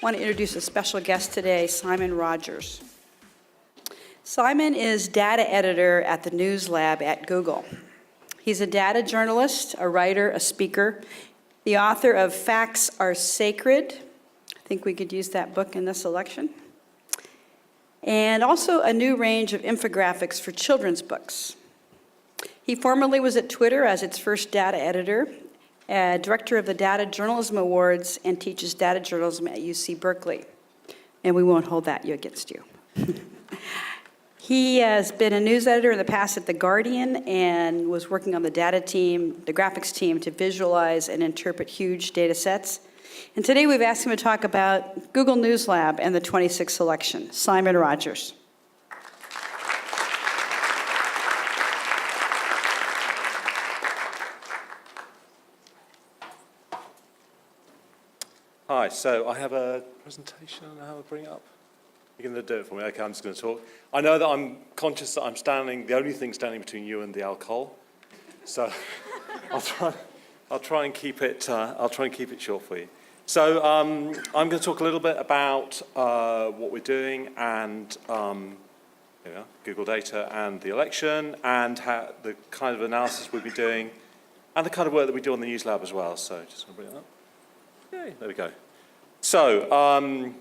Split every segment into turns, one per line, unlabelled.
want to introduce a special guest today, Simon Rogers. Simon is data editor at the News Lab at Google. He's a data journalist, a writer, a speaker, the author of Facts Are Sacred. I think we could use that book in this election. And also a new range of infographics for children's books. He formerly was at Twitter as its first data editor, director of the Data Journalism Awards, and teaches data journalism at UC Berkeley. And we won't hold that against you. He has been a news editor in the past at The Guardian and was working on the data team, the graphics team, to visualize and interpret huge data sets. And today we've asked him to talk about Google News Lab and the 26th election. Simon Rogers.
Hi, so I have a presentation on how to bring it up. You're going to do it for me? Okay, I'm just going to talk. I know that I'm conscious that I'm the only thing standing between you and the alcohol. So I'll try and keep it short for you. So I'm going to talk a little bit about what we're doing and Google data and the election and how the kind of analysis we'll be doing and the kind of work that we do on the News Lab as well. So just going to bring it up. Yay, there we go. So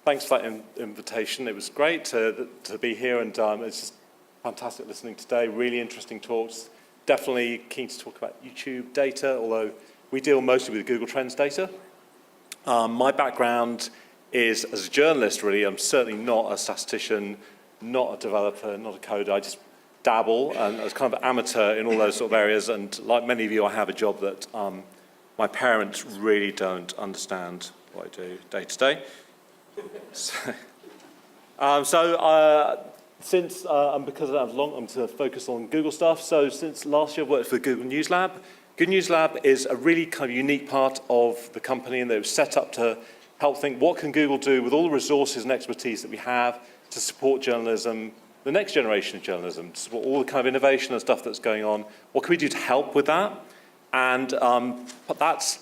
thanks for that invitation. It was great to be here, and it's just fantastic listening today. Really interesting talks. Definitely keen to talk about YouTube data, although we deal mostly with Google Trends data. My background is as a journalist, really. I'm certainly not a statistician, not a developer, not a coder. I just dabble, and as kind of amateur in all those sort of areas. And like many of you, I have a job that my parents really don't understand what I do day to day. Since because I'm going to focus on Google stuff. So since last year, I've worked for Google News Lab. Google News Lab is a really kind of unique part of the company, and they were set up to help think what can Google do with all the resources and expertise that we have to support journalism, the next generation of journalism, to support all the kind of innovation and stuff that's going on. What can we do to help with that? And that's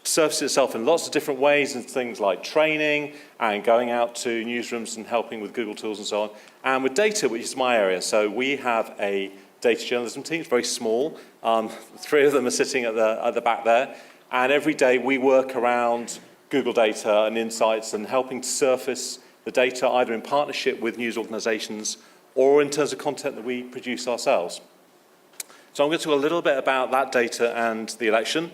surfaces itself in lots of different ways, in things like training and going out to newsrooms and helping with Google tools and so on. And with data, which is my area, so we have a data journalism team. It's very small. 3 of them are sitting at the back there. And every day we work around Google data and insights and helping to surface the data either in partnership with news organizations or in terms of content that we produce ourselves. So I'm going to talk a little bit about that data and the election.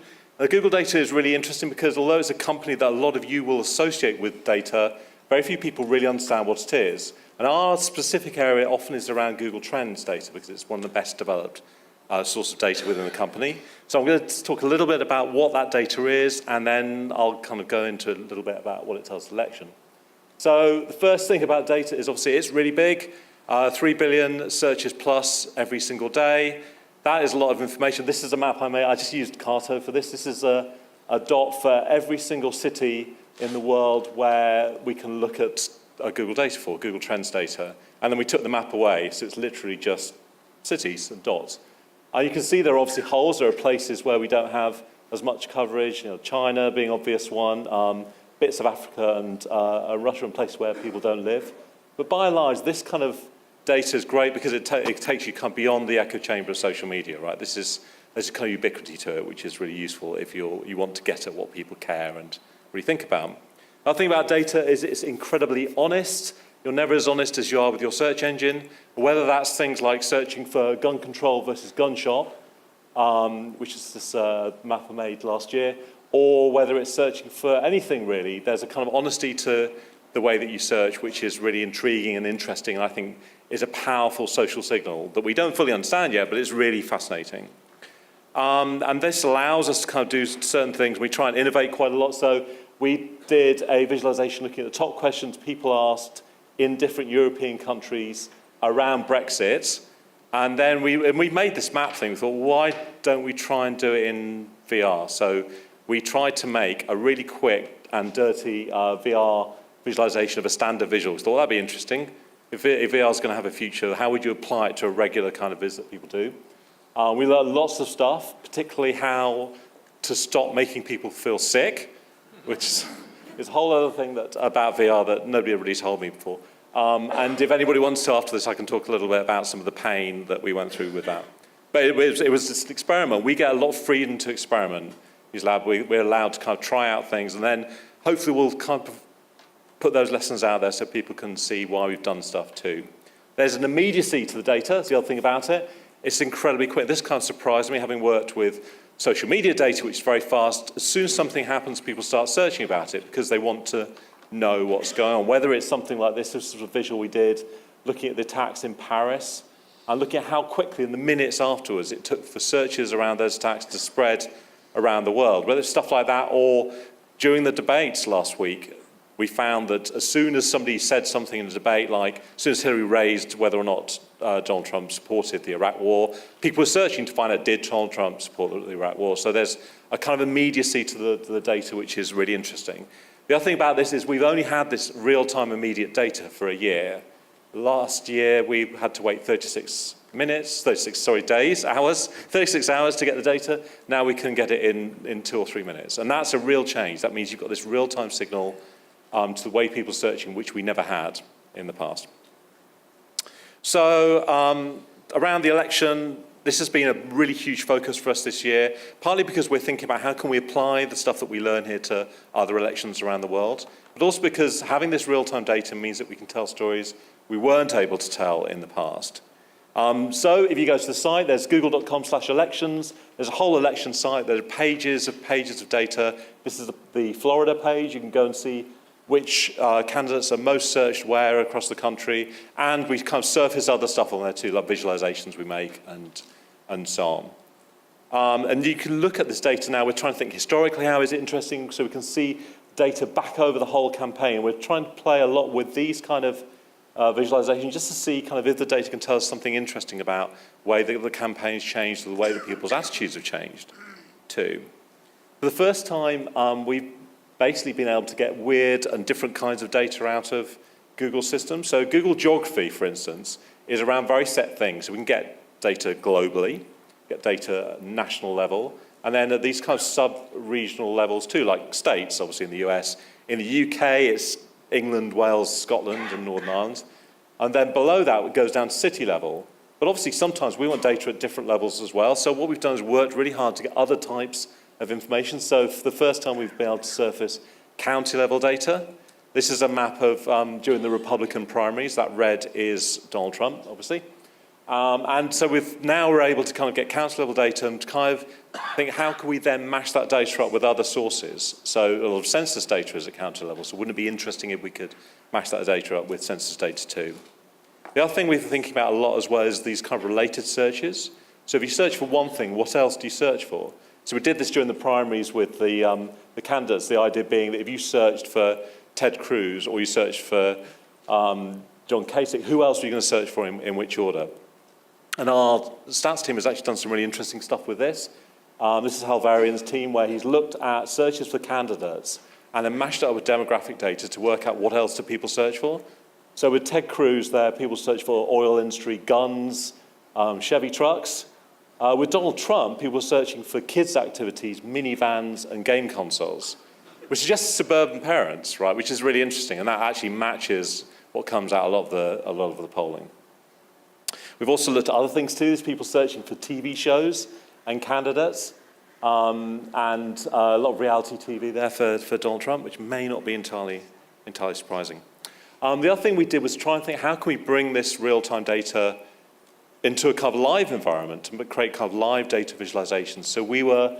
Google data is really interesting because although it's a company that a lot of you will associate with data, very few people really understand what it is. And our specific area often is around Google Trends data because it's one of the best developed source of data within the company. So I'm going to talk a little bit about what that data is, and then I'll kind of go into a little bit about what it tells the election. So the first thing about data is obviously it's really big, 3 billion searches plus every single day. That is a lot of information. This is a map I made. I just used Carto for this. This is a dot for every single city in the world where we can look at Google data for, Google Trends data. And then we took the map away, so it's literally just cities and dots. You can see there are obviously holes. There are places where we don't have as much coverage, China being obvious one, bits of Africa and Russia and places where people don't live. But by and large, this kind of data is great because it takes you kind of beyond the echo chamber of social media, right? There's a kind of ubiquity to it, which is really useful if you want to get at what people care and really think about. Another thing about data is it's incredibly honest. You're never as honest as you are with your search engine, whether that's things like searching for gun control versus gun shop, which is this map I made last year, or whether it's searching for anything really. There's a kind of honesty to the way that you search, which is really intriguing and interesting, and I think is a powerful social signal that we don't fully understand yet, but it's really fascinating. And this allows us to kind of do certain things. We try and innovate quite a lot. So we did a visualization looking at the top questions people asked in different European countries around Brexit. And then we made this map thing. We thought, why don't we try and do it in VR? So we tried to make a really quick and dirty VR visualization of a standard visual. We thought, that'd be interesting. If VR is going to have a future, how would you apply it to a regular kind of visit that people do? We learned lots of stuff, particularly how to stop making people feel sick, which is It's a whole other thing about VR that nobody really told me before. And if anybody wants to after this, I can talk a little bit about some of the pain that we went through with that. But it was just an experiment. We get a lot of freedom to experiment. News Lab, we're allowed to kind of try out things, and then hopefully we'll kind of put those lessons out there so people can see why we've done stuff too. There's an immediacy to the data. That's the other thing about it. It's incredibly quick. This kind of surprised me, having worked with social media data, which is very fast. As soon as something happens, people start searching about it because they want to know what's going on. Whether it's something like this sort of visual we did, looking at the attacks in Paris, and looking at how quickly in the minutes afterwards it took for searches around those attacks to spread around the world. Whether it's stuff like that, or during the debates last week, we found that as soon as somebody said something in a debate, like as soon as Hillary raised whether or not Donald Trump supported the Iraq war, people were searching to find out, did Donald Trump support the Iraq war? So there's a kind of immediacy to the data, which is really interesting. The other thing about this is we've only had this real-time immediate data for a year. Last year, we had to wait 36 hours to get the data. Now we can get it in 2 or 3 minutes. And that's a real change. That means you've got this real-time signal to the way people are searching, which we never had in the past. So around the election, this has been a really huge focus for us this year, partly because we're thinking about how can we apply the stuff that we learn here to other elections around the world, but also because having this real-time data means that we can tell stories we weren't able to tell in the past. So if you go to the site, there's google.com/elections. There's a whole election site. There are pages of data. This is the Florida page. You can go and see which candidates are most searched where across the country. And we kind of surface other stuff on there too, like visualizations we make and so on. And you can look at this data now. We're trying to think historically, how is it interesting? So we can see data back over the whole campaign. We're trying to play a lot with these kind of visualization just to see kind of if the data can tell us something interesting about the way that the campaign's changed or the way that people's attitudes have changed too. For the first time, we've basically been able to get weird and different kinds of data out of Google systems. So Google Geography, for instance, is around very set things. So we can get data globally, get data at national level, and then at these kind of sub-regional levels too, like states, obviously in the US. In the UK, it's England, Wales, Scotland, and Northern Ireland. And then below that, it goes down to city level. But obviously, sometimes we want data at different levels as well. So what we've done is worked really hard to get other types of information. So for the first time, we've been able to surface county-level data. This is a map of during the Republican primaries. That red is Donald Trump, obviously. And so we're able to kind of get county-level data and kind of think, how can we then mash that data up with other sources? So a lot of census data is at county level, so wouldn't it be interesting if we could mash that data up with census data too? The other thing we're thinking about a lot as well is these kind of related searches. So if you search for one thing, what else do you search for? So we did this during the primaries with the candidates, the idea being that if you searched for Ted Cruz or you searched for John Kasich, who else are you going to search for in which order? And our stats team has actually done some really interesting stuff with this. This is Hal Varian's team, where he's looked at searches for candidates and then mashed it up with demographic data to work out what else do people search for. So with Ted Cruz there, people search for oil industry, guns, Chevy trucks. With Donald Trump, people were searching for kids' activities, minivans, and game consoles, which suggests suburban parents, right? Which is really interesting, and that actually matches what comes out a lot of the polling. We've also looked at other things too. There's people searching for TV shows and candidates, and a lot of reality TV there for Donald Trump, which may not be entirely surprising. The other thing we did was try and think, how can we bring this real-time data into a kind of live environment and create kind of live data visualizations. So we were,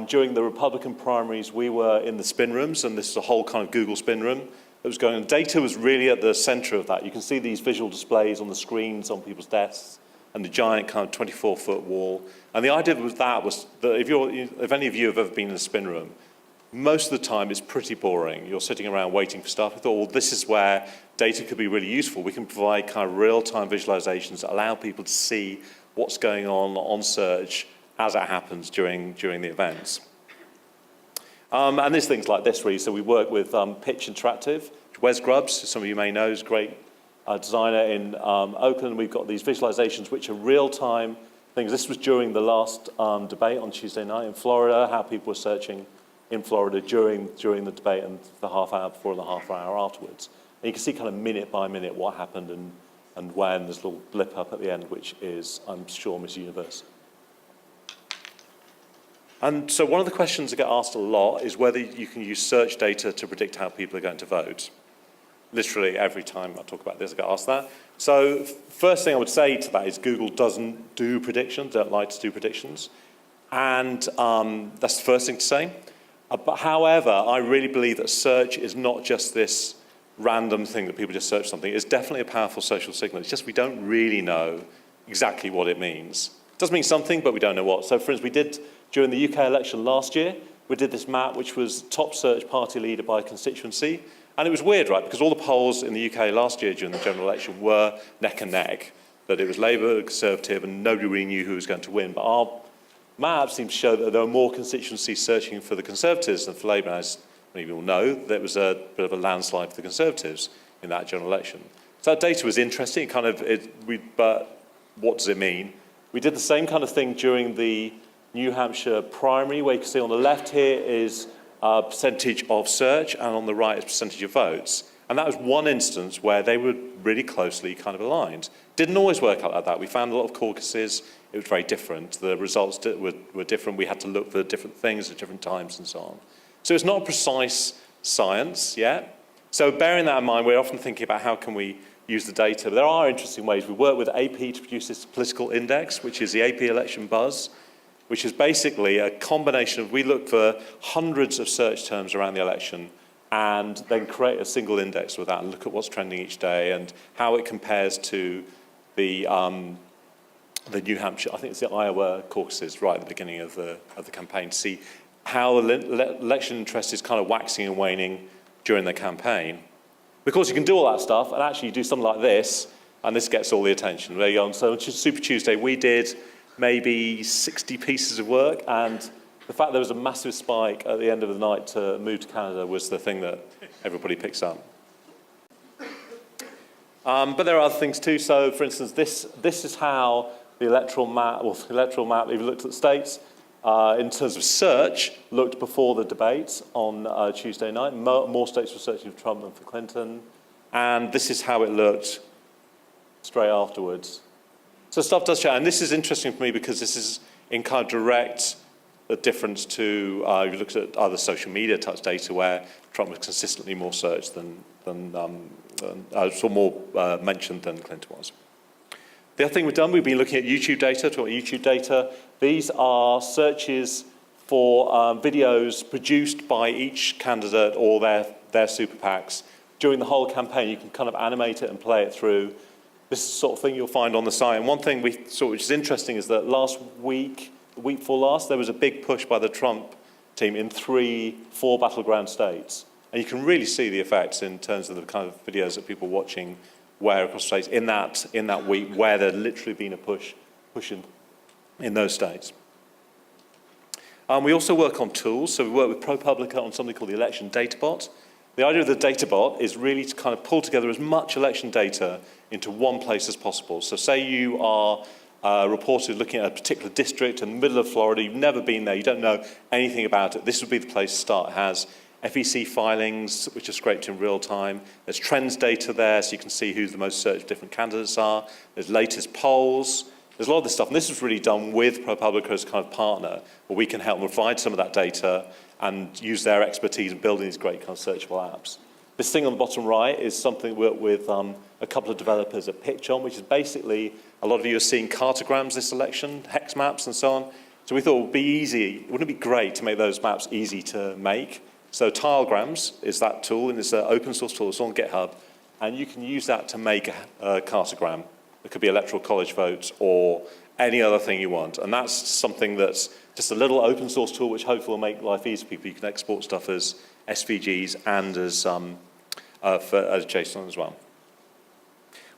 during the Republican primaries, we were in the spin rooms, and this is a whole kind of Google spin room that was going on. Data was really at the center of that. You can see these visual displays on the screens on people's desks and the giant kind of 24-foot wall. And the idea was that if any of you have ever been in a spin room, most of the time it's pretty boring. You're sitting around waiting for stuff. I thought, well, this is where data could be really useful. We can provide kind of real-time visualizations that allow people to see what's going on search as it happens during the events. And there's things like this, really. So we work with Pitch Interactive, which Wes Grubbs, who some of you may know, is a great designer in Oakland. We've got these visualizations which are real-time things. This was during the last debate on Tuesday night in Florida, how people were searching in Florida during the debate and the half hour before and the half hour afterwards. And you can see kind of minute by minute what happened and when. There's a little blip up at the end, which is, I'm sure, Miss Universe. And so one of the questions that get asked a lot is whether you can use search data to predict how people are going to vote. Literally every time I talk about this, I get asked that. So first thing I would say to that is Google doesn't do predictions, don't like to do predictions. And that's the first thing to say. But however, I really believe that search is not just this random thing that people just search something. It's definitely a powerful social signal. It's just we don't really know exactly what it means. It does mean something, but we don't know what. So for instance, we did, during the UK election last year, we did this map which was top search party leader by constituency. And it was weird, right? Because all the polls in the UK last year during the general election were neck and neck. That it was Labour, Conservative, and nobody really knew who was going to win. But our map seemed to show that there were more constituencies searching for the Conservatives than for Labour. As many people know, there was a bit of a landslide for the Conservatives in that general election. So that data was interesting. But what does it mean? We did the same kind of thing during the New Hampshire primary, where you can see on the left here is percentage of search, and on the right is percentage of votes. And that was one instance where they were really closely kind of aligned. Didn't always work out like that. We found a lot of caucuses. It was very different. The results were different. We had to look for different things at different times and so on. So it's not a precise science yet. So bearing that in mind, we're often thinking about how can we use the data. But there are interesting ways. We work with AP to produce this political index, which is the AP Election Buzz, which is basically a combination of, we look for hundreds of search terms around the election and then create a single index with that and look at what's trending each day and how it compares to the New Hampshire, I think it's the Iowa caucuses right at the beginning of the campaign, to see how election interest is kind of waxing and waning during the campaign. Because you can do all that stuff and actually do something like this, and this gets all the attention. There you go. And so on Super Tuesday, we did maybe 60 pieces of work, and the fact there was a massive spike at the end of the night to move to Canada was the thing that everybody picks up. But there are other things too. So, for instance, this is how the electoral map, if you looked at the states, in terms of search, looked before the debates on Tuesday night. More states were searching for Trump than for Clinton. And this is how it looked straight afterwards. So stuff does change. And this is interesting for me because this is in kind of direct difference to, if you look at other social media touch data where Trump was consistently more searched more mentioned than Clinton was. The other thing we've done, we've been looking at YouTube data. These are searches for videos produced by each candidate or their super PACs during the whole campaign. You can kind of animate it and play it through. This is the sort of thing you'll find on the site. And one thing we saw, which is interesting, is that last week, the week before last, there was a big push by the Trump team in 4 battleground states. And you can really see the effects in terms of the kind of videos that people are watching where across states in that week where there'd literally been a push in those states. We also work on tools. So we work with ProPublica on something called the Election Data Bot. The idea of the data bot is really to kind of pull together as much election data into one place as possible. So say you are a reporter looking at a particular district in the middle of Florida, you've never been there, you don't know anything about it, this would be the place to start. It has FEC filings, which are scraped in real time. There's trends data there, so you can see who the most searched different candidates are. There's latest polls. There's a lot of this stuff, and this is really done with ProPublica as a kind of partner, where we can help them provide some of that data and use their expertise in building these great kind of searchable apps. This thing on the bottom right is something we work with a couple of developers at Pitch on, which is basically, a lot of you are seeing cartograms this election, hex maps and so on. So we thought it would be easy, wouldn't it be great to make those maps easy to make? So Tilegrams is that tool, and it's an open source tool, it's on GitHub, and you can use that to make a cartogram. It could be electoral college votes or any other thing you want. And that's something that's just a little open source tool which hopefully will make life easy for people. You can export stuff as SVGs and as JSON as well.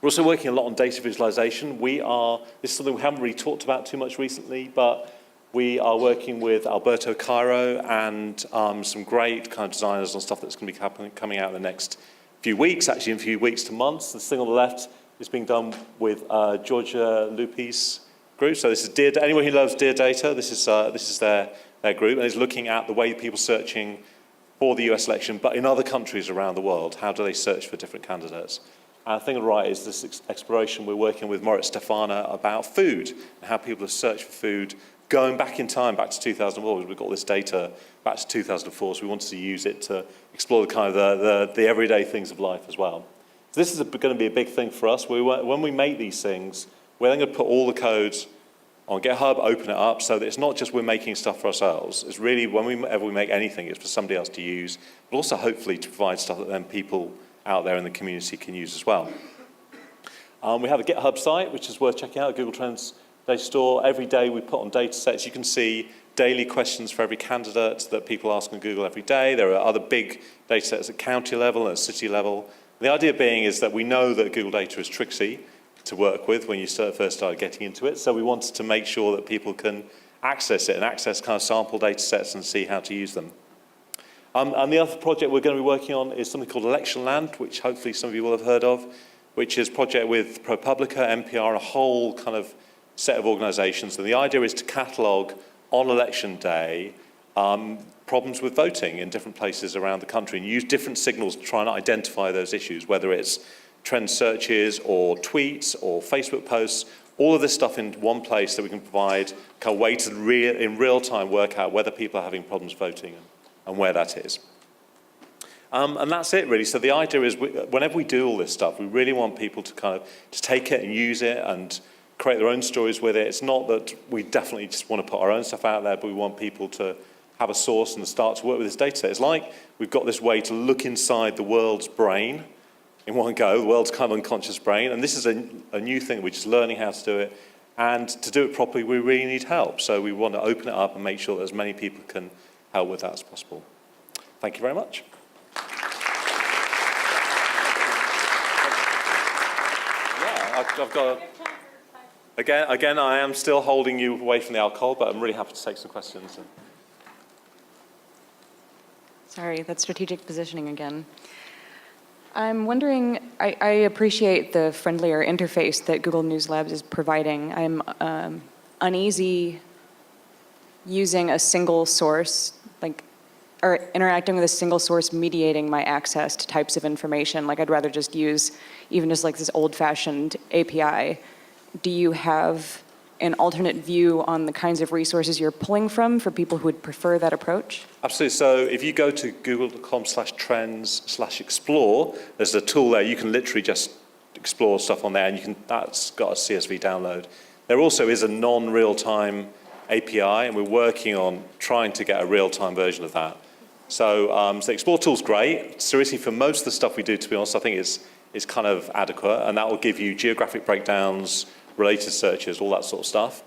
We're also working a lot on data visualization. This is something we haven't really talked about too much recently, but we are working with Alberto Cairo and some great kind of designers on stuff that's going to be coming out in the next few weeks, actually in a few weeks to months. The thing on the left is being done with Georgia Lupi's group. So this is anyone who loves Dear Data, this is their their group, and is looking at the way people searching for the US election, but in other countries around the world. How do they search for different candidates? And I think right is this exploration we're working with Moritz Stefana about food, and how people have searched for food going back in time, back to 2004. We've got this data back to 2004, so we wanted to use it to explore the kind of the everyday things of life as well. So this is going to be a big thing for us. When we make these things, we're then going to put all the codes on GitHub, open it up, so that it's not just we're making stuff for ourselves. It's really, whenever we make anything, it's for somebody else to use, but also hopefully to provide stuff that then people out there in the community can use as well. We have a GitHub site, which is worth checking out, Google Trends Data Store. Every day we put on data sets. You can see daily questions for every candidate that people ask on Google every day. There are other big data sets at county level and at city level. The idea being is that we know that Google data is tricksy to work with when you first started getting into it. So we wanted to make sure that people can access it and access kind of sample data sets and see how to use them. And the other project we're going to be working on is something called Electionland, which hopefully some of you will have heard of, which is a project with ProPublica, NPR, and a whole kind of set of organizations. And the idea is to catalog on election day problems with voting in different places around the country and use different signals to try and identify those issues, whether it's trend searches or tweets or Facebook posts, all of this stuff in one place that we can provide a way to in real time work out whether people are having problems voting and where that is. And that's it really. So the idea is whenever we do all this stuff, we really want people to kind of to take it and use it and create their own stories with it. It's not that we definitely just want to put our own stuff out there, but we want people to have a source and start to work with this data set. It's like we've got this way to look inside the world's brain in one go, the world's kind of unconscious brain, and this is a new thing. We're just learning how to do it, and to do it properly, we really need help. So we want to open it up and make sure that as many people can help with that as possible. Thank you very much. Yeah, I've got again, I am still holding you away from the alcohol, but I'm really happy to take some questions.
Sorry, that's strategic positioning again. I'm wondering, I appreciate the friendlier interface that Google News Labs is providing. I'm uneasy using a single source, or interacting with a single source mediating my access to types of information. I'd rather just use even just this old-fashioned API. Do you have an alternate view on the kinds of resources you're pulling from for people who would prefer that approach?
Absolutely. So if you go to google.com/trends/explore, there's a tool there. You can literally just explore stuff on there, and that's got a CSV download. There also is a non-real-time API, and we're working on trying to get a real-time version of that. So the Explore tool's great. Seriously, for most of the stuff we do, to be honest, I think it's kind of adequate, and that will give you geographic breakdowns, related searches, all that sort of stuff.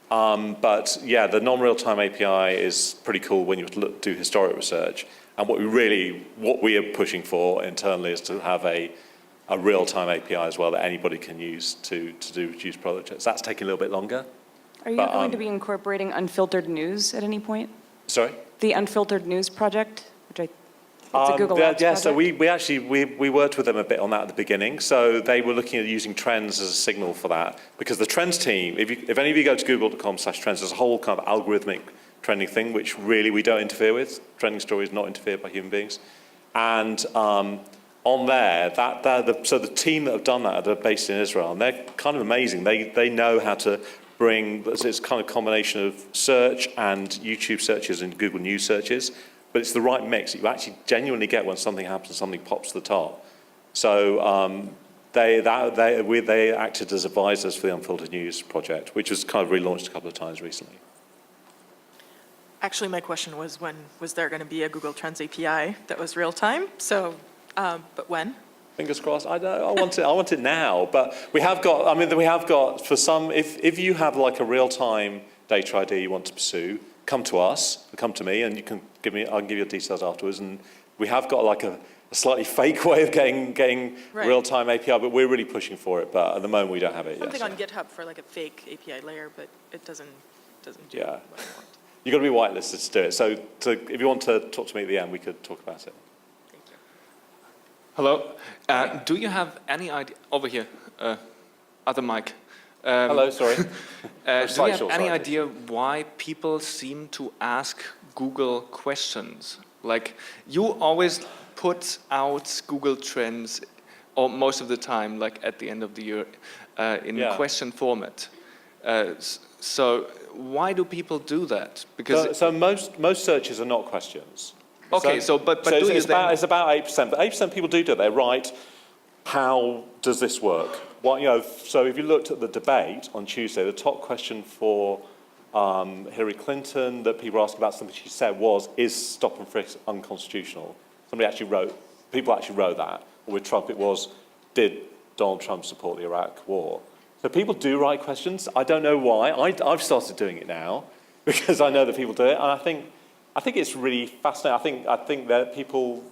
But yeah, the non-real-time API is pretty cool when you do historic research. And what we are pushing for internally is to have a real-time API as well that anybody can use to do reduced projects. That's taking a little bit longer.
Are you going to be incorporating unfiltered news at any point?
Sorry?
The Unfiltered News project, it's a Google Labs
yeah,
project?
so we worked with them a bit on that at the beginning. So they were looking at using trends as a signal for that. Because the trends team, if any of you go to google.com/trends, there's a whole kind of algorithmic trending thing, which really we don't interfere with. Trending stories not interfered by human beings. And on there, so the team that have done that are based in Israel, and they're kind of amazing. They know how to bring, it's kind of combination of search and YouTube searches and Google News searches. But it's the right mix that you actually genuinely get when something happens, something pops to the top. So they acted as advisors for the Unfiltered News project, which was kind of relaunched a couple of times recently.
Actually, my question was was there going to be a Google Trends API that was real time? So, but when?
Fingers crossed. I want it now. But we have got for some. If you have a real-time data ID you want to pursue, come to us, come to me, and you can I can give you the details afterwards. And we have got a slightly fake way of getting
right.
real-time API, but we're really pushing for it. But at the moment, we don't have it yet.
Something on GitHub for a fake API layer, but it doesn't do
Yeah.
what I want.
You've got to be whitelisted to do it. So if you want to talk to me at the end, we could talk about it.
Thank you.
Hello. Do you have any idea, over here, other mic,
Hello, sorry.
Do you
Slight
have
short
any
sighted.
idea why people seem to ask Google questions? Like, you always put out Google Trends, or most of the time, like at the end of the year, in
Yeah.
question format. So why do people do that? Because
So most searches are not questions.
okay, but do you
it's
then?
it's about 8%, but 8% of people do it. They write, how does this work? Well, so if you looked at the debate on Tuesday, the top question for Hillary Clinton that people were asking about something she said was, is stop and frisk unconstitutional? People actually wrote that. Or with Trump it was, did Donald Trump support the Iraq war? So people do write questions. I don't know why. I've started doing it now because I know that people do it. And I think it's really fascinating. I think that people,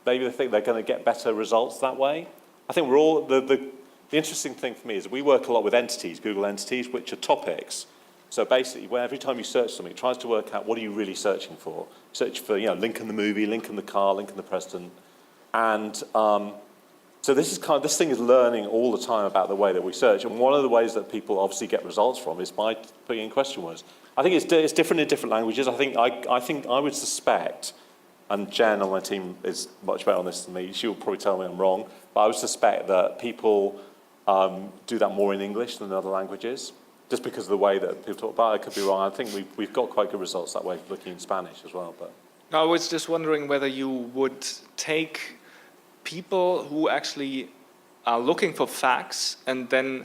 maybe they think they're going to get better results that way. I think we're all, the interesting thing for me is we work a lot with entities, Google entities, which are topics. So basically, every time you search something, it tries to work out what are you really searching for. Search for, link in the movie, link in the car, link in the president. And so this thing is learning all the time about the way that we search. And one of the ways that people obviously get results from is by putting in question words. I think it's different in different languages. I think I would suspect, and Jen on my team is much better on this than me, she'll probably tell me I'm wrong, but I would suspect that people do that more in English than in other languages, just because of the way that people talk about it. I could be wrong. I think we've got quite good results that way, looking in Spanish as well. But
I was just wondering whether you would take people who actually are looking for facts and then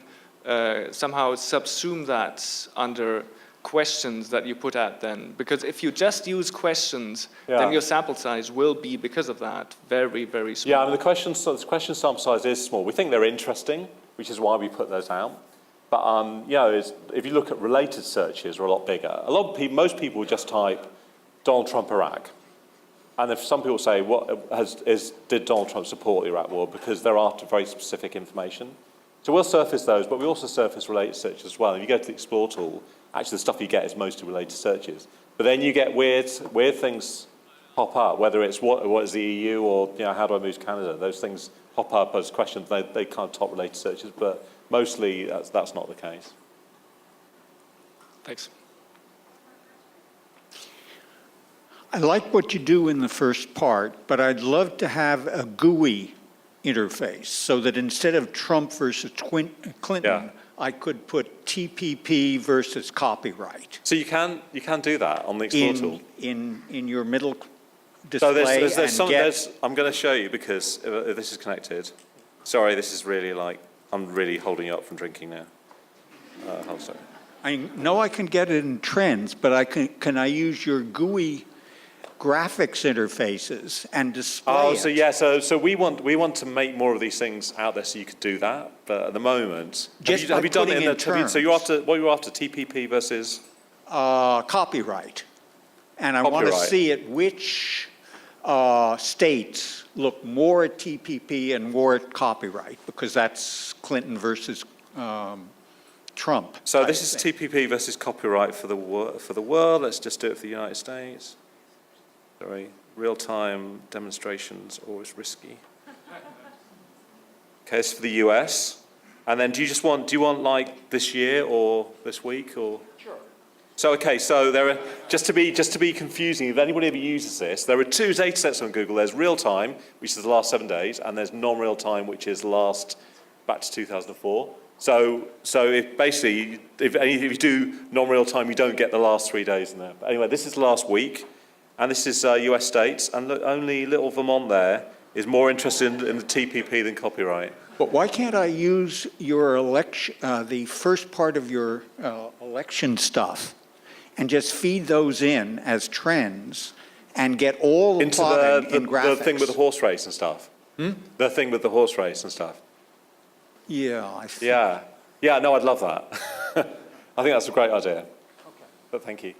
somehow subsume that under questions that you put out then. Because if you just use questions, then your sample size will be, because of that, very, very small.
yeah, I mean, the question sample size is small. We think they're interesting, which is why we put those out. But if you look at related searches, are a lot bigger. Most people would just type Donald Trump Iraq. And if some people say, did Donald Trump support the Iraq war? Because they're after very specific information. So we'll surface those, but we also surface related searches as well. If you go to the Explore tool, actually the stuff you get is mostly related searches. But then you get weird things pop up, whether it's what is the EU or how do I move to Canada? Those things pop up as questions. They kind of top related searches, but mostly that's not the case.
Thanks.
I like what you do in the first part, but I'd love to have a GUI interface so that instead of Trump versus Clinton, I could put TPP versus copyright.
So you can do that on the Explore tool.
In your middle
So
display.
I'm going to show you because this is connected. Sorry, this is really I'm really holding you up from drinking now. Hold on.
I know I can get it in Trends, but can I use your GUI graphics interfaces and display it?
So we want to make more of these things out there so you could do that. But at the moment,
Just
have you done it
putting in terms.
So you're after TPP versus
Copyright. And I want to
Copyright.
see at which states look more at TPP and more at copyright, because that's Clinton versus Trump.
So
type
this is
thing.
TPP versus copyright for the world. Let's just do it for the United States. Sorry, real-time demonstrations always risky. Okay, it's for the US. And then do you want like this year or this week or? Sure. So there are, just to be confusing, if anybody ever uses this, there are two data sets on Google. There's real-time, which is the last 7 days, and there's non-real-time, which is back to 2004. So if you do non-real time, you don't get the last 3 days in there. But anyway, this is last week, and this is US states, and look, only little Vermont there is more interested in the TPP than copyright.
But why can't I use your election, the first part of your election stuff, and just feed those in as trends and get all the
Into
plotting in
the
graphics?
thing with the horse race and stuff. The thing with the horse race and stuff.
Yeah, I think.
Yeah, no, I'd love that. I think that's a great idea. Okay. But thank you.